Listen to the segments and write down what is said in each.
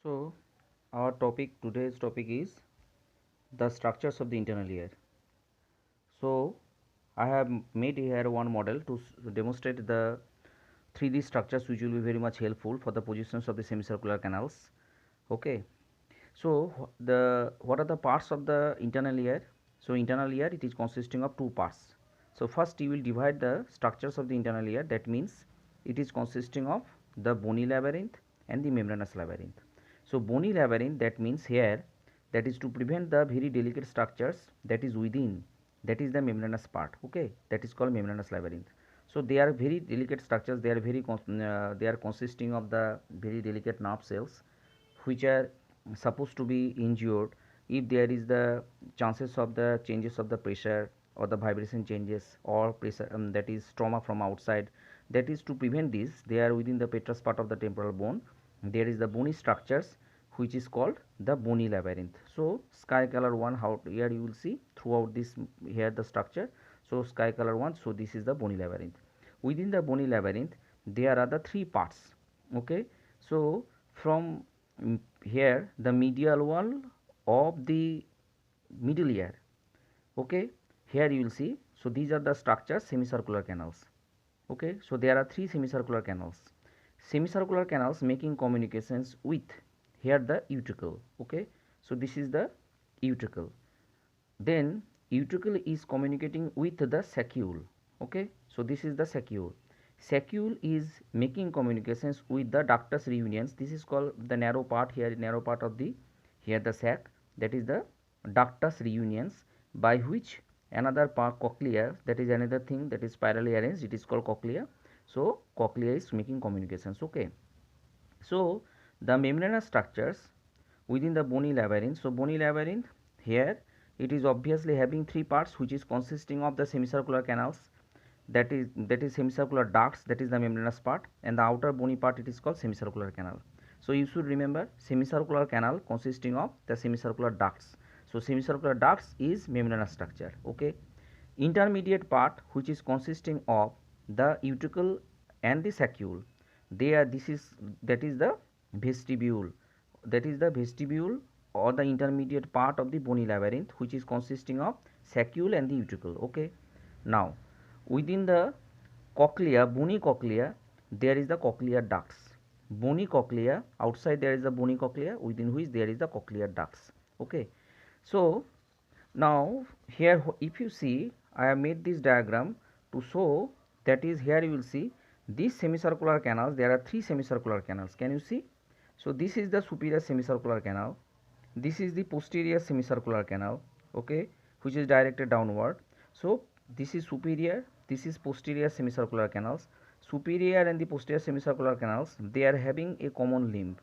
So, our today's topic is the structures of the internal ear. So, I have made here one model to demonstrate the 3D structures which will be very much helpful for the positions of the semicircular canals. Okay. So, what are the parts of the internal ear? So, internal ear it is consisting of two parts. So, first you will divide the structures of the internal ear, that means it is consisting of the bony labyrinth and the membranous labyrinth. So, bony labyrinth, that means here, that is to prevent the very delicate structures that is within, that is the membranous part, okay, that is called membranous labyrinth. So, they are very delicate structures, they are they are consisting of the very delicate nerve cells which are supposed to be injured if there is the chances of the changes of the pressure or the vibration changes or pressure, that is trauma from outside. That is to prevent this, they are within the petrous part of the temporal bone. There is the bony structures which is called the bony labyrinth. So, sky color one, how here you will see throughout this, here the structure. So, sky color one, so this is the bony labyrinth. Within the bony labyrinth there are the three parts, okay. So, from here the medial wall of the middle ear, okay, here you will see. So, these are the structures semicircular canals, okay. So, there are three semicircular canals making communications with here the utricle, okay. So, this is the utricle, then utricle is communicating with the saccule, okay. So, this is the saccule is making communications with the ductus reunions. This is called the narrow part, here narrow part of the, here the sac, that is the ductus reunions, by which another part cochlea, that is another thing that is spirally arranged, it is called cochlea. So, cochlea is making communications, okay. So, the membranous structures within the bony labyrinth. So, bony labyrinth, here it is obviously having three parts which is consisting of the semicircular canals, that is semicircular ducts, that is the membranous part, and the outer bony part it is called semicircular canal. So, you should remember semicircular canal consisting of the semicircular ducts. So, semicircular ducts is membranous structure, okay. Intermediate part which is consisting of the utricle and the saccule, they are, this is, that is the vestibule, or the intermediate part of the bony labyrinth which is consisting of saccule and the utricle, okay. Now, within the cochlea, bony cochlea, there is the cochlear ducts. Bony cochlea, outside there is the bony cochlea, within which there is the cochlear ducts, okay. So, now here if you see, I have made this diagram to show, that is, here you will see these semicircular canals, there are three semicircular canals, can you see. So, this is the superior semicircular canal, this is the posterior semicircular canal, okay, which is directed downward. So, this is superior, this is posterior semicircular canals. Superior and the posterior semicircular canals, they are having a common limb,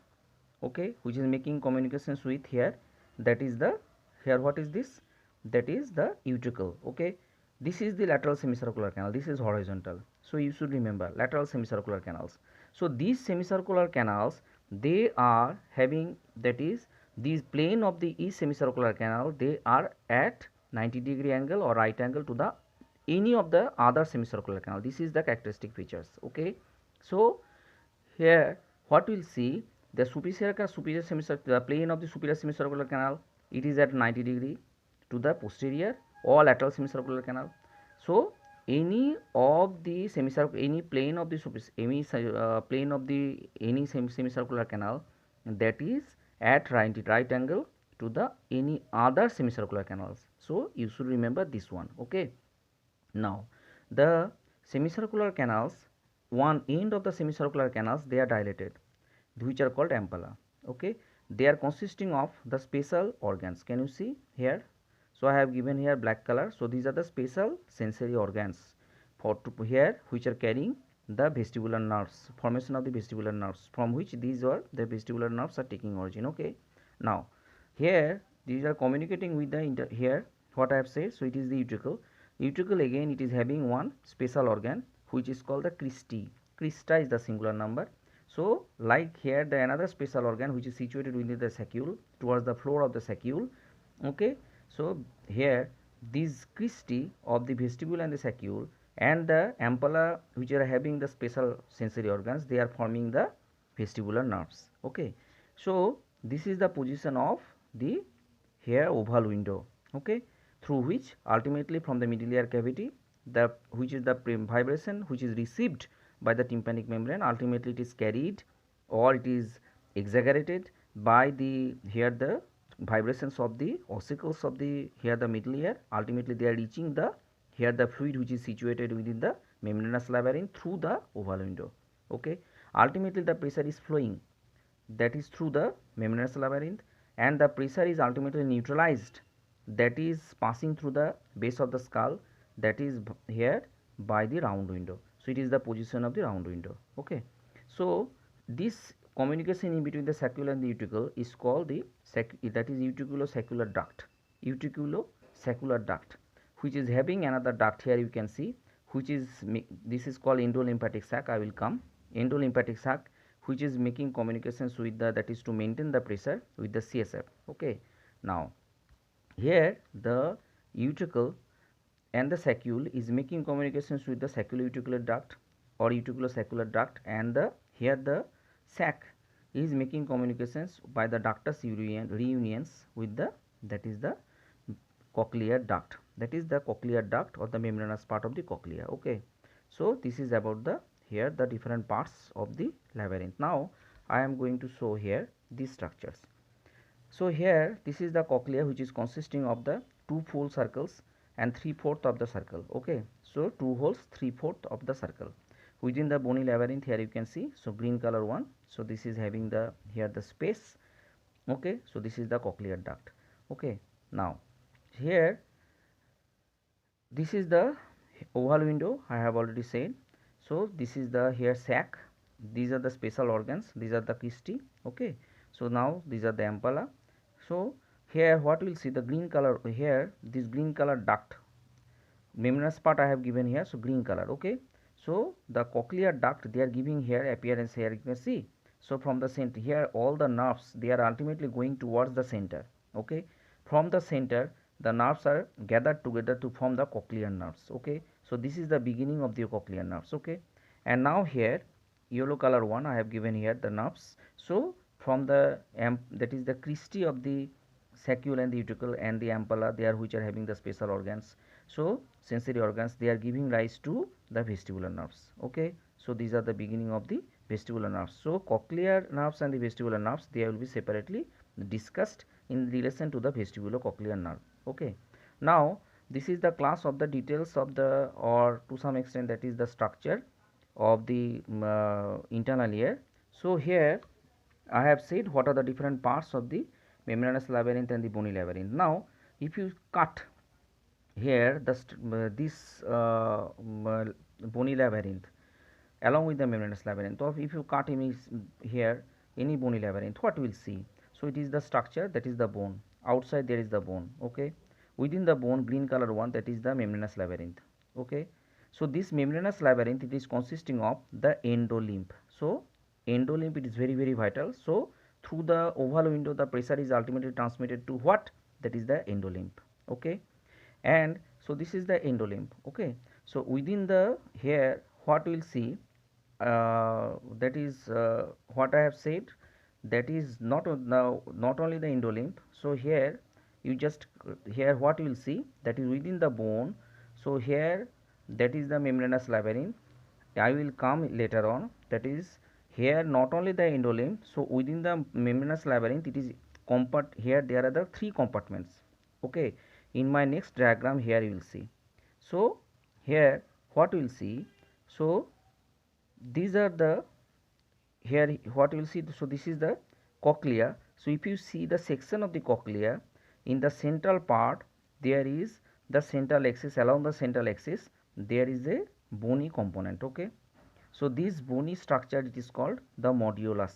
okay, which is making communications with here, that is the, here what is this, that is the utricle, okay. This is the lateral semicircular canal, this is horizontal. So, you should remember lateral semicircular canals. So, these semicircular canals, they are having, that is, these plane of the east semicircular canal, they are at 90-degree angle or right angle to the any of the other semicircular canal. This is the characteristic features, okay. So, here what we will see, the superior semicircular, the plane of the superior semicircular canal, it is at 90-degree to the posterior or lateral semicircular canal. So, any of the semicircular, any plane of the plane of the any semicircular canal, that is at right angle to the any other semicircular canals. So, you should remember this one, okay. Now, the semicircular canals, one end of the semicircular canals, they are dilated, which are called ampulla, okay. They are consisting of the special organs, can you see here. So, I have given here black color. So, these are the special sensory organs for here which are carrying the vestibular nerves, formation of the vestibular nerves, from which these are the vestibular nerves are taking origin, okay. Now, here these are communicating with the here what I have said. So, it is the utricle. Utricle, again it is having one special organ which is called the cristae. Crista is the singular number. So, like here the another special organ which is situated within the saccule towards the floor of the saccule, okay. So, here these cristae of the vestibule and the saccule and the ampulla which are having the special sensory organs, they are forming the vestibular nerves, okay. So, this is the position of the here oval window, okay, through which ultimately from the middle ear cavity, the which is the vibration which is received by the tympanic membrane, ultimately it is carried or it is exaggerated by the here the vibrations of the ossicles of the here the middle ear, ultimately they are reaching the here the fluid which is situated within the membranous labyrinth through the oval window, okay. Ultimately the pressure is flowing, that is through the membranous labyrinth, and the pressure is ultimately neutralized, that is passing through the base of the skull, that is here by the round window. So it is the position of the round window, okay. So this communication in between the sacule and the uticle is called the that is uticulosaccular duct, uticulosaccular duct, which is having another duct here you can see, which is this is called endolymphatic sac. I will come endolymphatic sac, which is making communications with the, that is to maintain the pressure with the CSF, okay. Now here the uticle and the sacule is making communications with the sacculo-uticular duct or uticulosaccular duct, and the here the sac is making communications by the ductus reunions with the, that is the cochlear duct, that is the cochlear duct or the membranous part of the cochlea, okay. So this is about the here the different parts of the labyrinth. Now I am going to show here these structures. So here this is the cochlea, which is consisting of the two full circles and 3/4 of the circle, okay. So two holes, 3/4 of the circle within the bony labyrinth. Here you can see, so green color one, so this is having the here the space, okay. So this is the cochlear duct, okay. Now here this is the oval window, I have already said. So this is the here sac, these are the special organs, these are the cristae, okay. So now these are the ampulla. So here what we will see, the green color here, this green color duct, membranous part I have given here, so green color, okay. So the cochlear duct they are giving here appearance, here you can see. So from the center here all the nerves they are ultimately going towards the center, okay. From the center the nerves are gathered together to form the cochlear nerves, okay. So this is the beginning of the cochlear nerves, okay. And now here yellow color one I have given here the nerves. So from the that is the cristae of the sacule and the uticle and the ampulla, they are which are having the special organs. So sensory organs they are giving rise to the vestibular nerves, okay. So these are the beginning of the vestibular nerves. So cochlear nerves and the vestibular nerves they will be separately discussed in relation to the vestibulocochlear nerve, okay. Now this is the class of the details of the, or to some extent that is the structure of the internal ear. So here I have said what are the different parts of the membranous labyrinth and the bony labyrinth. Now if you cut here the this bony labyrinth along with the membranous labyrinth, or if you cut any here any bony labyrinth, what we will see? So it is the structure, that is the bone, outside there is the bone, okay. Within the bone green color one, that is the membranous labyrinth, okay. So this membranous labyrinth it is consisting of the endolymph. So endolymph it is very very vital. So through the oval window the pressure is ultimately transmitted to what? That is the endolymph, okay. And so this is the endolymph, okay. So within the here what we will see, that is what I have said, that is not now not only the endolymph. So here you just here what you will see, that is within the bone. So here that is the membranous labyrinth, I will come later on, that is here not only the endolymph. So within the membranous labyrinth it is here there are the three compartments, okay. In my next diagram here you will see. So here what we will see, so these are the here what you will see. So this is the cochlea. So if you see the section of the cochlea, in the central part there is the central axis, along the central axis there is a bony component, okay. So this bony structure it is called the modulus.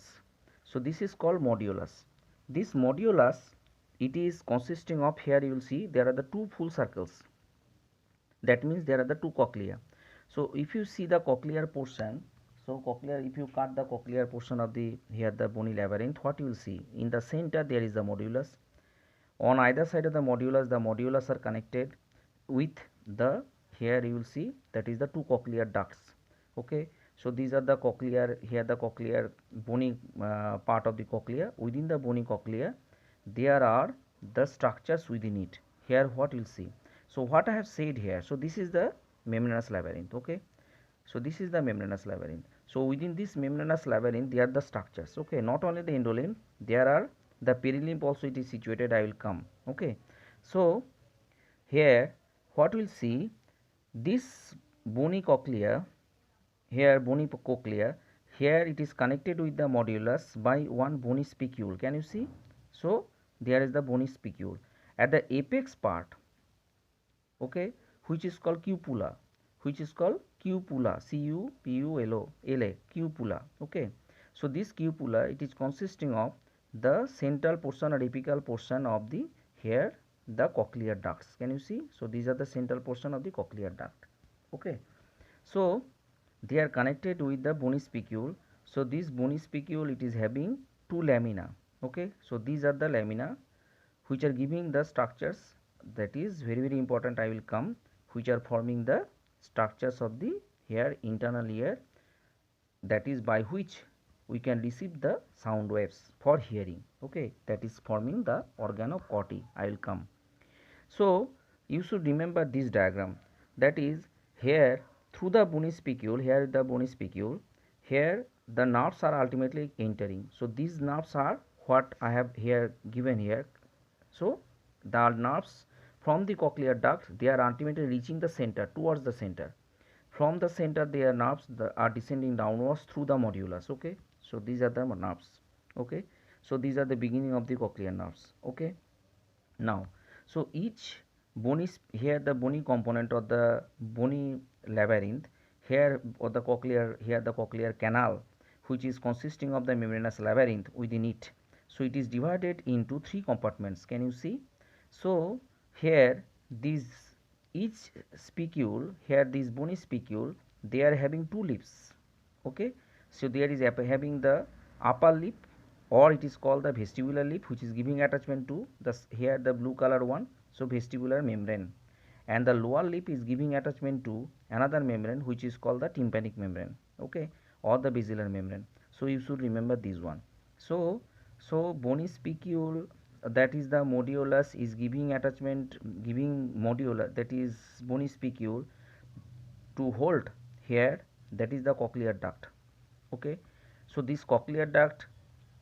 So this is called modulus. This modulus it is consisting of, here you will see there are the two full circles, that means there are the two cochlea. So if you see the cochlear portion, so cochlear, if you cut the cochlear portion of the here the bony labyrinth, what you will see, in the center there is the modulus. On either side of the modulus are connected with the, here you will see that is the two cochlear ducts, okay. So these are the cochlear, here the cochlear bony part of the cochlea. Within the bony cochlea there are the structures within it. Here what you will see. So what I have said here, so this is the membranous labyrinth. Okay, so this is the membranous labyrinth. So within this membranous labyrinth there are the structures. Okay, not only the endolymph, there are the perilymph also, it is situated. I will come. Okay, so here what we will see, this bony cochlea, here bony cochlea, here it is connected with the modulus by one bony spicule. Can you see? So there is the bony spicule at the apex part, okay, which is called cupula, which is called cupula, cupula, cupula. Okay, so this cupula, it is consisting of the central portion or apical portion of the, here the cochlear ducts. Can you see? So these are the central portion of the cochlear duct. Okay, so they are connected with the bony spicule. So this bony spicule, it is having two lamina. Okay, so these are the lamina which are giving the structures, that is very important, I will come, which are forming the structures of the here internal ear, that is by which we can receive the sound waves for hearing. Okay, that is forming the organ of corti. I will come. So you should remember this diagram, that is here through the bony spicule, here the bony spicule, here the nerves are ultimately entering. So these nerves are what I have here given here. So the nerves from the cochlear duct, they are ultimately reaching the center, towards the center. From the center their nerves are descending downwards through the modulus. Okay, so these are the nerves. Okay, so these are the beginning of the cochlear nerves. Okay, now so each bony, here the bony component of the bony labyrinth, here or the cochlear, here the cochlear canal, which is consisting of the membranous labyrinth within it. So it is divided into three compartments. Can you see? So here these, each spicule, here this bony spicule, they are having two lips. Okay, so there is having the upper lip, or it is called the vestibular lip, which is giving attachment to the, here the blue color one, so vestibular membrane, and the lower lip is giving attachment to another membrane which is called the tympanic membrane. Okay, or the basilar membrane. So you should remember this one. So bony spicule, that is the modulus, is giving attachment, giving modulus, that is bony spicule, to hold here, that is the cochlear duct. Okay, so this cochlear duct,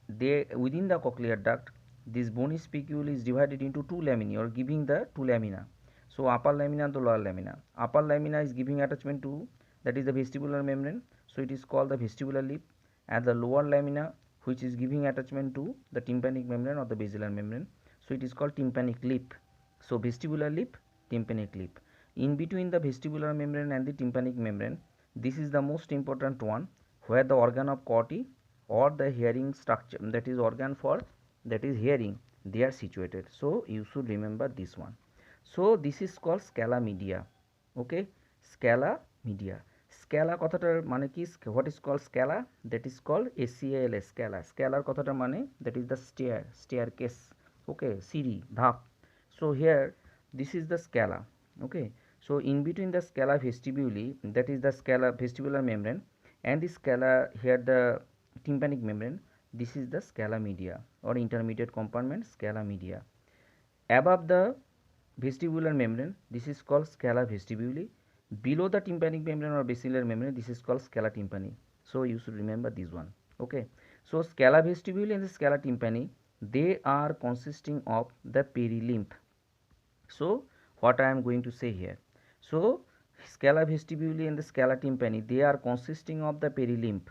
they within the cochlear duct, this bony spicule is divided into two laminae, or giving the two lamina. So upper lamina and the lower lamina. Upper lamina is giving attachment to, that is the vestibular membrane, so it is called the vestibular lip, and the lower lamina which is giving attachment to the tympanic membrane or the basilar membrane, so it is called tympanic lip. So vestibular lip, tympanic lip. In between the vestibular membrane and the tympanic membrane, this is the most important one, where the organ of corti or the hearing structure, that is organ for, that is hearing, they are situated. So you should remember this one. So this is called scala media. Okay, scala media. Scala কথাটার মানে কি, what is called scala, that is called SCALA, scala. Scalar কথাটার মানে, that is the stair, staircase. Okay, সিঁড়ি, ধাপ. So here this is the scala. Okay, so in between the scala vestibuli, that is the scala vestibular membrane, and the scala, here the tympanic membrane, this is the scala media or intermediate compartment, scala media. Above the vestibular membrane, this is called scala vestibuli. Below the tympanic membrane or basilar membrane, this is called scala tympani. So you should remember this one. Okay, so scala vestibuli and the scala tympani, they are consisting of the perilymph. So what I am going to say here, so scala vestibuli and the scala tympani, they are consisting of the perilymph,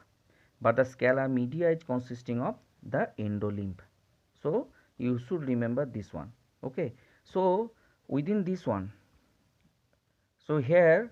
but the scala media is consisting of the endolymph. So you should remember this one. Okay, so within this one, so here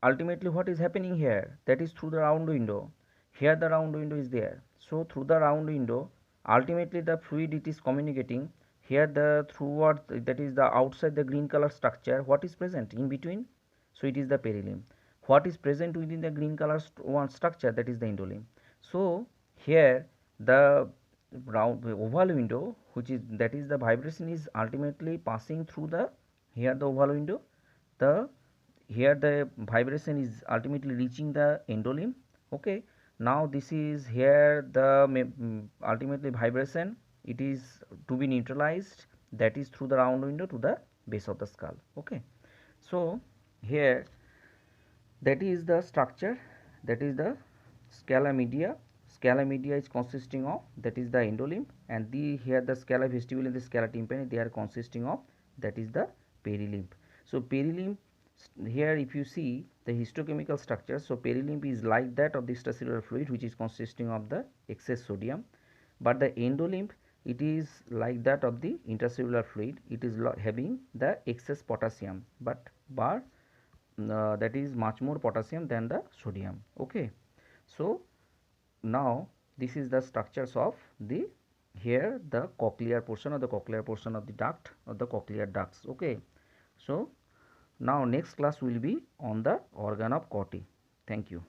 ultimately what is happening here, that is through the round window, here the round window is there. So through the round window, ultimately the fluid, it is communicating here, the throughout, that is the outside the green color structure, what is present in between, so it is the perilymph. What is present within the green color one structure, that is the endolymph. So here the round oval window, which is, that is the vibration is ultimately passing through the, here the oval window, the here the vibration is ultimately reaching the endolimb. Okay, now this is here the ultimately vibration, it is to be neutralized, that is through the round window to the base of the skull. Okay, so here that is the structure, that is the scala media. Scala media is consisting of, that is the endolimb, and the here the scala vestibule and the scala tympani, they are consisting of, that is the perilimb. So perilimb, here if you see the histochemical structure, so perilimb is like that of the extracellular fluid which is consisting of the excess sodium, but the endolimb, it is like that of the intracellular fluid, it is having the excess potassium, but bar that is much more potassium than the sodium. Okay, so now this is the structures of the, here the cochlear portion of the cochlear portion of the duct of the cochlear ducts. Okay, so now next class will be on the organ of Corti. Thank you.